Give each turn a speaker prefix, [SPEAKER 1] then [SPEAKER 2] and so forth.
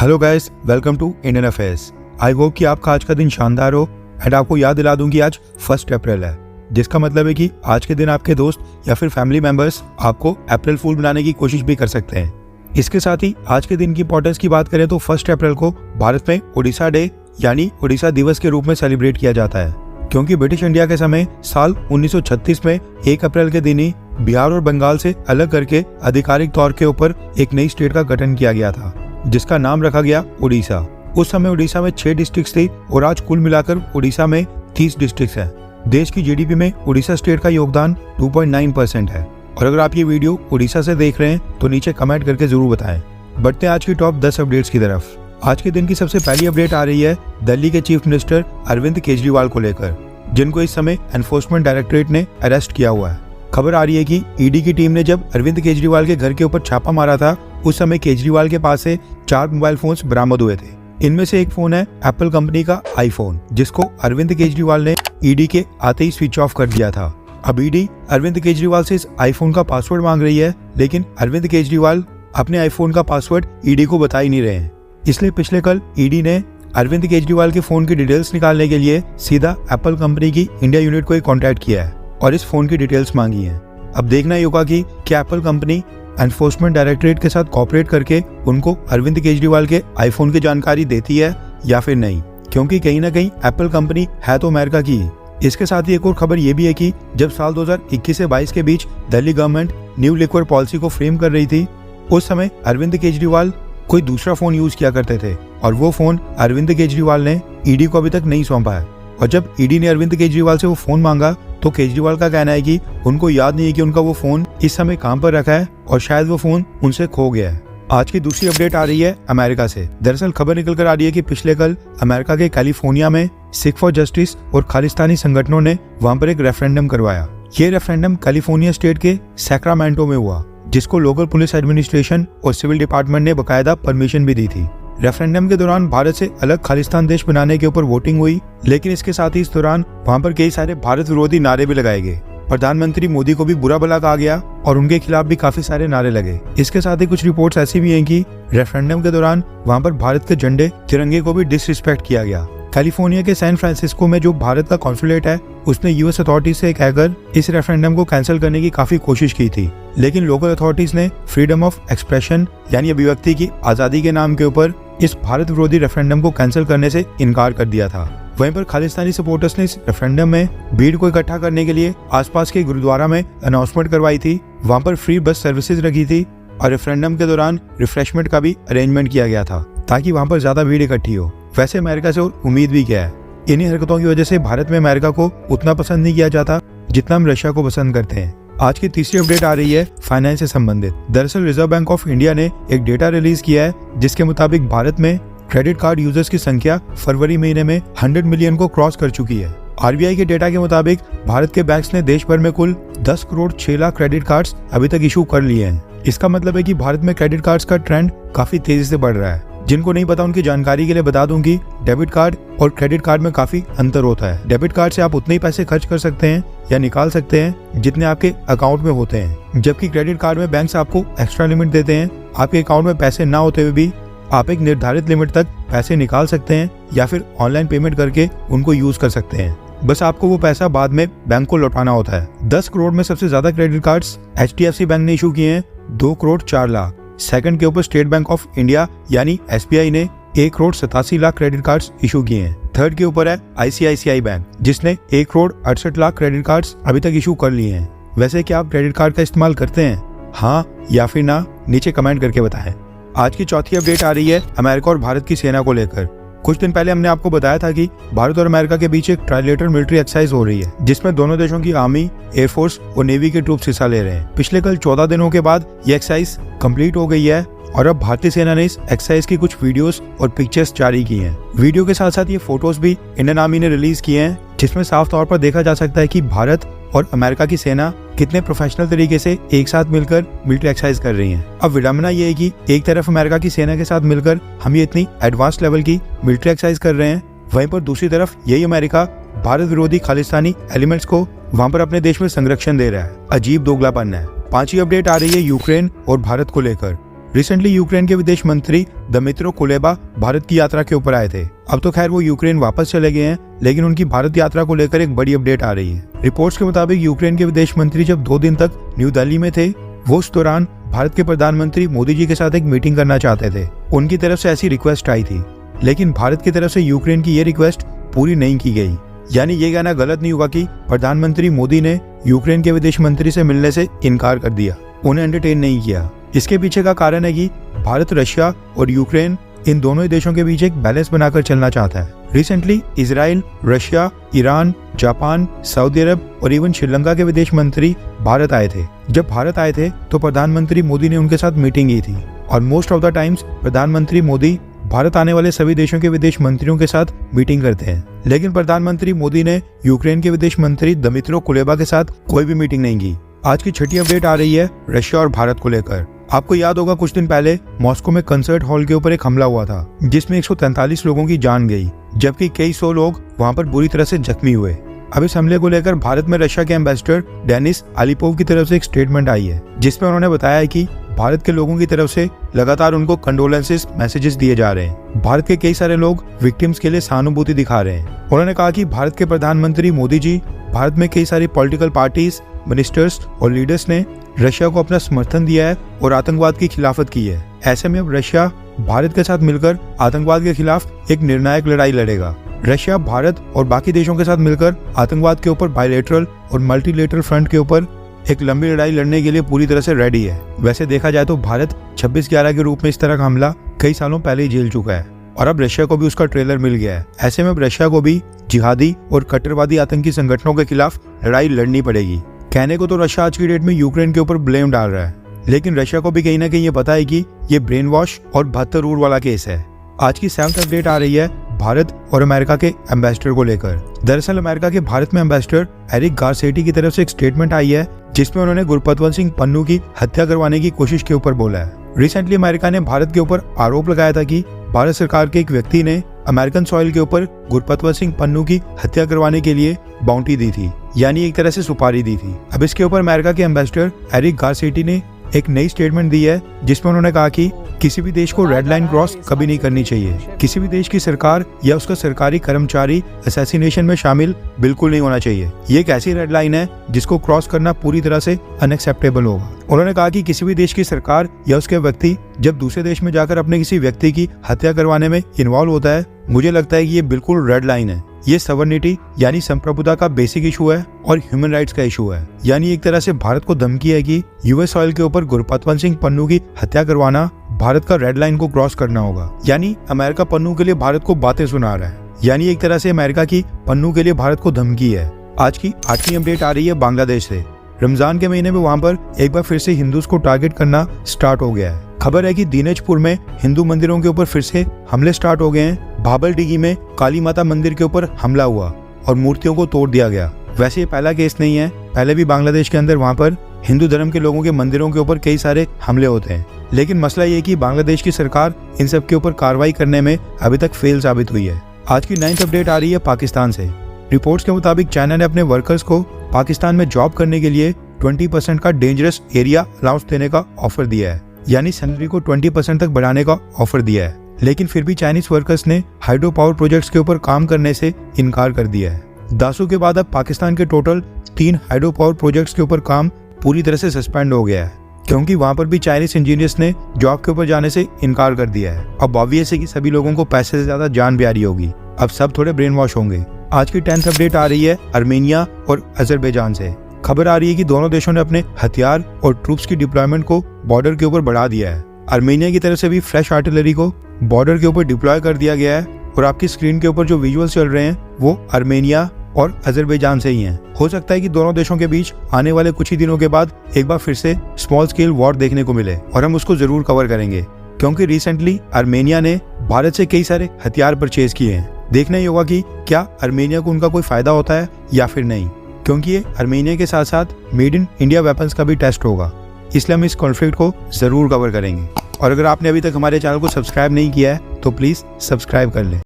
[SPEAKER 1] Hello guys, welcome to Indian affairs. I hope कि आपका आज का दिन शानदार हो एंड आपको याद दिला दूं कि आज 1 अप्रैल है, जिसका मतलब है कि आज के दिन आपके दोस्त या फिर फैमिली मेंबर्स आपको अप्रैल फूल बनाने की कोशिश भी कर सकते हैं। इसके साथ ही आज के दिन की इंपॉर्टेंस की बात करें तो 1 अप्रैल को भारत में ओडिशा डे यानी ओडिशा दिवस के रूप में सेलिब्रेट किया जाता है, क्योंकि ब्रिटिश इंडिया के समय साल 1936 में 1 अप्रैल के दिन ही बिहार और बंगाल से अलग करके आधिकारिक तौर के ऊपर एक नई स्टेट का गठन किया गया था, जिसका नाम रखा गया ओडिशा। उस समय ओडिशा में 6 डिस्ट्रिक्ट थी और आज कुल मिलाकर ओडिशा में 30 डिस्ट्रिक्ट हैं। देश की जीडीपी में ओडिशा स्टेट का योगदान 2.9% है। और अगर आप ये वीडियो ओडिशा से देख रहे हैं तो नीचे कमेंट करके जरूर बताएं। बढ़ते हैं आज की टॉप 10 अपडेट्स की तरफ। आज के दिन की सबसे पहली अपडेट आ रही है दिल्ली के चीफ मिनिस्टर अरविंद केजरीवाल को लेकर, जिनको इस समय एनफोर्समेंट डायरेक्टोरेट ने अरेस्ट किया हुआ है। खबर आ रही है कि ईडी की टीम ने जब अरविंद केजरीवाल के घर के ऊपर छापा मारा था, उस समय केजरीवाल के पास से 4 मोबाइल फोन्स बरामद हुए थे। इनमें से एक फोन है एप्पल कंपनी का आईफोन, जिसको अरविंद केजरीवाल ने ईडी के आते ही स्विच ऑफ कर दिया था। अब ईडी अरविंद केजरीवाल से इस आईफोन का पासवर्ड मांग रही है, लेकिन अरविंद केजरीवाल अपने आईफोन का पासवर्ड ईडी को बता ही नहीं रहे हैं। इसलिए पिछले कल ईडी ने अरविंद केजरीवाल के फोन की डिटेल्स निकालने के लिए सीधा एप्पल कंपनी की इंडिया यूनिट को ही कॉन्टैक्ट किया है और इस फोन की डिटेल्स मांगी है। अब देखना ही होगा कि क्या एप्पल कंपनी एनफोर्समेंट डायरेक्टोरेट के साथ कोऑपरेट करके उनको अरविंद केजरीवाल के आईफोन की जानकारी देती है या फिर नहीं, क्योंकि कहीं ना कहीं एप्पल कंपनी है तो अमेरिका की। इसके साथ ही एक और खबर ये भी है कि जब साल 2021 से 22 के बीच Delhi government new liquid policy को फ्रेम कर रही थी, उस समय अरविंद केजरीवाल कोई दूसरा फोन यूज किया करते थे और वो फोन अरविंद केजरीवाल ने ईडी को अभी तक नहीं सौंपा है। और जब ईडी ने अरविंद केजरीवाल से वो फोन मांगा तो केजरीवाल का कहना है कि उनको याद नहीं है कि उनका वो फोन इस समय कहां पर रखा है और शायद वो फोन उनसे खो गया है। आज की दूसरी अपडेट आ रही है अमेरिका से। दरअसल खबर निकल कर आ रही है कि पिछले कल अमेरिका के कैलिफोर्निया में सिख फॉर जस्टिस और खालिस्तानी संगठनों ने वहां पर एक रेफरेंडम करवाया। ये रेफरेंडम कैलिफोर्निया स्टेट के सैक्रामेंटो में हुआ, जिसको लोकल पुलिस एडमिनिस्ट्रेशन और सिविल डिपार्टमेंट ने बकायदा परमिशन भी दी थी। रेफरेंडम के दौरान भारत से अलग खालिस्तान देश बनाने के ऊपर वोटिंग हुई, लेकिन इसके साथ ही इस दौरान वहां पर कई सारे भारत विरोधी नारे भी लगाए गए। प्रधानमंत्री मोदी को भी बुरा भला कहा गया और उनके खिलाफ भी काफी सारे नारे लगे। इसके साथ ही कुछ रिपोर्ट्स ऐसी भी हैं कि रेफरेंडम के दौरान वहां पर भारत के झंडे तिरंगे को भी डिसरिस्पेक्ट किया गया। कैलिफोर्निया के सैन फ्रांसिस्को में जो भारत का कॉन्सुलेट है, उसने यूएस अथॉरिटीज से कहकर इस रेफरेंडम को कैंसिल करने की काफी कोशिश की थी, लेकिन लोकल अथॉरिटीज ने फ्रीडम ऑफ एक्सप्रेशन यानी अभिव्यक्ति की आजादी के नाम के ऊपर इस भारत विरोधी रेफरेंडम को कैंसिल करने से इनकार कर दिया था। वहीं पर खालिस्तानी सपोर्टर्स ने इस रेफरेंडम में भीड़ को इकट्ठा करने के लिए आसपास के गुरुद्वारा में अनाउंसमेंट करवाई थी। वहां पर फ्री बस सर्विसेज रखी थी और रेफरेंडम के दौरान रिफ्रेशमेंट का भी अरेंजमेंट किया गया था, ताकि वहां पर ज्यादा भीड़ इकट्ठी हो। वैसे अमेरिका से और उम्मीद भी क्या है। इन्हीं हरकतों की वजह से भारत में अमेरिका को उतना पसंद नहीं किया जाता जितना हम रशिया को पसंद करते हैं। आज की तीसरी अपडेट आ रही है फाइनेंस से संबंधित। दरअसल रिजर्व बैंक ऑफ इंडिया ने एक डेटा रिलीज किया है, जिसके मुताबिक भारत में क्रेडिट कार्ड यूजर्स की संख्या फरवरी महीने में 100 मिलियन को क्रॉस कर चुकी है। आरबीआई के डेटा के मुताबिक भारत के बैंक्स ने देश भर में कुल 10 करोड़ 6 लाख क्रेडिट कार्ड्स अभी तक इशू कर लिए हैं। इसका मतलब है कि भारत में क्रेडिट कार्ड्स का ट्रेंड काफी तेजी से बढ़ रहा है। जिनको नहीं पता उनकी जानकारी के लिए बता दूं कि डेबिट कार्ड और क्रेडिट कार्ड में काफी अंतर होता है। डेबिट कार्ड से आप उतने ही पैसे खर्च कर सकते हैं या निकाल सकते हैं जितने आपके अकाउंट में होते हैं, जबकि क्रेडिट कार्ड में बैंक आपको एक्स्ट्रा लिमिट देते हैं। आपके अकाउंट में पैसे ना होते हुए भी आप एक निर्धारित लिमिट तक पैसे निकाल सकते हैं या फिर ऑनलाइन पेमेंट करके उनको यूज कर सकते हैं। बस आपको वो पैसा बाद में बैंक को लौटाना होता है। 10 करोड़ में सबसे ज्यादा क्रेडिट कार्ड्स HDFC बैंक ने इशू किए हैं, 2 करोड़ 4 लाख। सेकंड के ऊपर स्टेट बैंक ऑफ इंडिया यानी SBI ने 1 crore 87 lakh credit cards issue किए हैं। थर्ड के ऊपर है ICICI बैंक, जिसने 1 करोड़ 68 लाख क्रेडिट कार्ड्स अभी तक इशू कर लिए हैं। वैसे क्या आप क्रेडिट कार्ड का इस्तेमाल करते हैं? हाँ या फिर ना, नीचे कमेंट करके बताएं। आज की चौथी अपडेट आ रही है अमेरिका और भारत की सेना को लेकर। कुछ दिन पहले हमने आपको बताया था कि भारत और अमेरिका के बीच एक ट्राइलेटरल मिलिट्री एक्सरसाइज हो रही है, जिसमें दोनों देशों की आर्मी, एयरफोर्स और नेवी के ट्रूप्स हिस्सा ले रहे हैं। पिछले कल 14 दिनों के बाद ये एक्सरसाइज कंप्लीट हो गई है और अब भारतीय सेना ने इस एक्सरसाइज की कुछ वीडियोस और पिक्चर्स जारी की हैं। वीडियो के साथ साथ ये फोटोज भी इंडियन आर्मी ने रिलीज किए हैं, जिसमें साफ तौर पर देखा जा सकता है कि भारत और अमेरिका की सेना कितने प्रोफेशनल तरीके से एक साथ मिलकर मिलिट्री एक्सरसाइज कर रही हैं। अब विडंबना ये है कि एक तरफ अमेरिका की सेना के साथ मिलकर हम ये इतनी एडवांस लेवल की मिलिट्री एक्सरसाइज कर रहे हैं, वहीं पर दूसरी तरफ यही अमेरिका भारत विरोधी खालिस्तानी एलिमेंट्स को वहां पर अपने देश में संरक्षण दे रहा है। अजीब दोगलापन है। 5वीं अपडेट आ रही है यूक्रेन और भारत को लेकर। रिसेंटली यूक्रेन के विदेश मंत्री दमित्रो कुलेबा भारत की यात्रा के ऊपर आए थे। अब तो खैर वो यूक्रेन वापस चले गए हैं, लेकिन उनकी भारत यात्रा को लेकर एक बड़ी अपडेट आ रही है। रिपोर्ट्स के मुताबिक यूक्रेन के विदेश मंत्री जब 2 दिन तक न्यू दिल्ली में थे, वो उस दौरान भारत के प्रधानमंत्री मोदी जी के साथ एक मीटिंग करना चाहते थे। उनकी तरफ से ऐसी रिक्वेस्ट आई थी, लेकिन भारत की तरफ से यूक्रेन की ये रिक्वेस्ट पूरी नहीं की गई। यानी ये कहना गलत नहीं होगा कि प्रधानमंत्री मोदी ने यूक्रेन के विदेश मंत्री से मिलने से इनकार कर दिया, उन्हें एंटरटेन नहीं किया। इसके पीछे का कारण है कि भारत, रशिया और यूक्रेन इन दोनों ही देशों के बीच एक बैलेंस बनाकर चलना चाहता है। Recently Israel, Russia, Iran, Japan, Saudi Arabia और इवन श्रीलंका के विदेश मंत्री भारत आए थे। जब भारत आए थे तो प्रधानमंत्री मोदी ने उनके साथ मीटिंग की थी और मोस्ट ऑफ द टाइम्स प्रधानमंत्री मोदी भारत आने वाले सभी देशों के विदेश मंत्रियों के साथ मीटिंग करते हैं। लेकिन प्रधानमंत्री मोदी ने यूक्रेन के विदेश मंत्री दमित्रो कुलेबा के साथ कोई भी मीटिंग नहीं की। आज की छठी अपडेट आ रही है रशिया और भारत को लेकर। आपको याद होगा कुछ दिन पहले मॉस्को में कंसर्ट हॉल के ऊपर एक हमला हुआ था, जिसमें 143 लोगों की जान गई, जबकि कई 100 लोग वहां पर बुरी तरह से जख्मी हुए। अब इस हमले को लेकर भारत में रशिया के एम्बेसडर डेनिस अलीपोव की तरफ से एक स्टेटमेंट आई है, जिसमें उन्होंने बताया है कि भारत के लोगों की तरफ से लगातार उनको कंडोलेंसेस मैसेजेस दिए जा रहे हैं। भारत के कई सारे लोग विक्टिम्स के लिए सहानुभूति दिखा रहे हैं। उन्होंने कहा कि भारत के प्रधानमंत्री मोदी जी, भारत में कई सारी पॉलिटिकल पार्टीज, मिनिस्टर्स और लीडर्स ने रशिया को अपना समर्थन दिया है और आतंकवाद की खिलाफत की है। ऐसे में अब रशिया भारत के साथ मिलकर आतंकवाद के खिलाफ एक निर्णायक लड़ाई लड़ेगा। रशिया भारत और बाकी देशों के साथ मिलकर आतंकवाद के ऊपर बायलैटरल और मल्टीलेटरल फ्रंट के ऊपर एक लंबी लड़ाई लड़ने के लिए पूरी तरह से रेडी है। वैसे देखा जाए तो भारत 26/11 के रूप में इस तरह का हमला कई सालों पहले ही झेल चुका है और अब रशिया को भी उसका ट्रेलर मिल गया है। ऐसे में अब रशिया को भी जिहादी और कट्टरवादी आतंकी संगठनों के खिलाफ लड़ाई लड़नी पड़ेगी। कहने को तो रशिया आज की डेट में यूक्रेन के ऊपर ब्लेम डाल रहा है, लेकिन रशिया को भी कहीं ना कहीं ये पता है कि ये ब्रेन वॉश और 72 रूट वाला केस है। आज की 7th अपडेट आ रही है भारत और अमेरिका के एम्बेसडर को लेकर। दरअसल अमेरिका के भारत में एम्बेसडर एरिक गारसेटी की तरफ से एक स्टेटमेंट आई है, जिसमें उन्होंने गुरपतवंत सिंह पन्नू की हत्या करवाने की कोशिश के ऊपर बोला है। रिसेंटली अमेरिका ने भारत के ऊपर आरोप लगाया था कि भारत सरकार के एक व्यक्ति ने अमेरिकन सॉइल के ऊपर गुरपतवंत सिंह पन्नू की हत्या करवाने के लिए बाउंटी दी थी, यानी एक तरह से सुपारी दी थी। अब इसके ऊपर अमेरिका के एम्बेसडर एरिक गारसेटी ने एक नई स्टेटमेंट दी है, जिसमें उन्होंने कहा कि किसी भी देश को रेड लाइन क्रॉस कभी नहीं करनी चाहिए। किसी भी देश की सरकार या उसका सरकारी कर्मचारी असैसिनेशन में शामिल बिल्कुल नहीं होना चाहिए। ये एक ऐसी रेड लाइन है जिसको क्रॉस करना पूरी तरह से अनएक्सेप्टेबल होगा। उन्होंने कहा कि किसी भी देश की सरकार या उसके व्यक्ति जब दूसरे देश में जाकर अपने किसी व्यक्ति की हत्या करवाने में इन्वॉल्व होता है, मुझे लगता है कि ये बिल्कुल रेड लाइन है। ये सवर्निटी यानी संप्रभुता का बेसिक इशू है और ह्यूमन राइट्स का इशू है। यानी एक तरह से भारत को धमकी है कि यूएस ऑयल के ऊपर गुरपतवंत सिंह पन्नू की हत्या करवाना भारत का रेड लाइन को क्रॉस करना होगा। यानी अमेरिका पन्नू के लिए भारत को बातें सुना रहा है, यानी एक तरह से अमेरिका की पन्नू के लिए भारत को धमकी है। आज की 8वीं अपडेट आ रही है बांग्लादेश से। रमजान के महीने में वहां पर एक बार फिर से हिंदूज को टारगेट करना स्टार्ट हो गया है। खबर है कि दिनाजपुर में हिंदू मंदिरों के ऊपर फिर से हमले स्टार्ट हो गए हैं। भाबलडीगी में काली माता मंदिर के ऊपर हमला हुआ और मूर्तियों को तोड़ दिया गया। वैसे ये पहला केस नहीं है, पहले भी बांग्लादेश के अंदर वहां पर हिंदू धर्म के लोगों के मंदिरों के ऊपर कई सारे हमले होते हैं। लेकिन मसला ये कि बांग्लादेश की सरकार इन सब के ऊपर कार्रवाई करने में अभी तक फेल साबित हुई है। आज की 9th अपडेट आ रही है पाकिस्तान से। रिपोर्ट्स के मुताबिक चाइना ने अपने वर्कर्स को पाकिस्तान में जॉब करने के लिए 20% का डेंजरस एरिया अलाउंस देने का ऑफर दिया है, यानी सैलरी को 20% तक बढ़ाने का ऑफर दिया है। लेकिन फिर भी चाइनीज वर्कर्स ने हाइड्रो पावर प्रोजेक्ट्स के ऊपर काम करने से इनकार कर दिया है। दासू के बाद अब पाकिस्तान के टोटल 3 हाइड्रो पावर प्रोजेक्ट्स के ऊपर काम पूरी तरह से सस्पेंड हो गया है, क्योंकि वहां पर भी चाइनीज इंजीनियर्स ने जॉब के ऊपर जाने से इनकार कर दिया है। अब ऑब्वियस है कि सभी लोगों को पैसे से ज्यादा जान प्यारी होगी, अब सब थोड़े ब्रेन वॉश होंगे। आज की 10th अपडेट आ रही है आर्मेनिया और अजरबैजान से। खबर आ रही है कि दोनों देशों ने अपने हथियार और ट्रूप्स की डिप्लॉयमेंट को बॉर्डर के ऊपर बढ़ा दिया है। आर्मेनिया की तरफ से भी फ्रेश आर्टिलरी को बॉर्डर के ऊपर डिप्लॉय कर दिया गया है और आपकी स्क्रीन के ऊपर जो विजुअल्स चल रहे हैं वो आर्मेनिया और अजरबैजान से ही हैं। हो सकता है कि दोनों देशों के बीच आने वाले कुछ ही दिनों के बाद एक बार फिर से स्मॉल स्केल वॉर देखने को मिले और हम उसको जरूर कवर करेंगे, क्योंकि रिसेंटली आर्मेनिया ने भारत से कई सारे हथियार परचेज किए हैं। देखना ही होगा कि क्या आर्मेनिया को उनका कोई फायदा होता है या फिर नहीं, क्योंकि ये आर्मेनिया के साथ साथ मेड इन इंडिया वेपन्स का भी टेस्ट होगा, इसलिए हम इस कॉन्फ्लिक्ट को जरूर कवर करेंगे। और अगर आपने अभी तक हमारे चैनल को सब्सक्राइब नहीं किया है तो प्लीज सब्सक्राइब कर लें।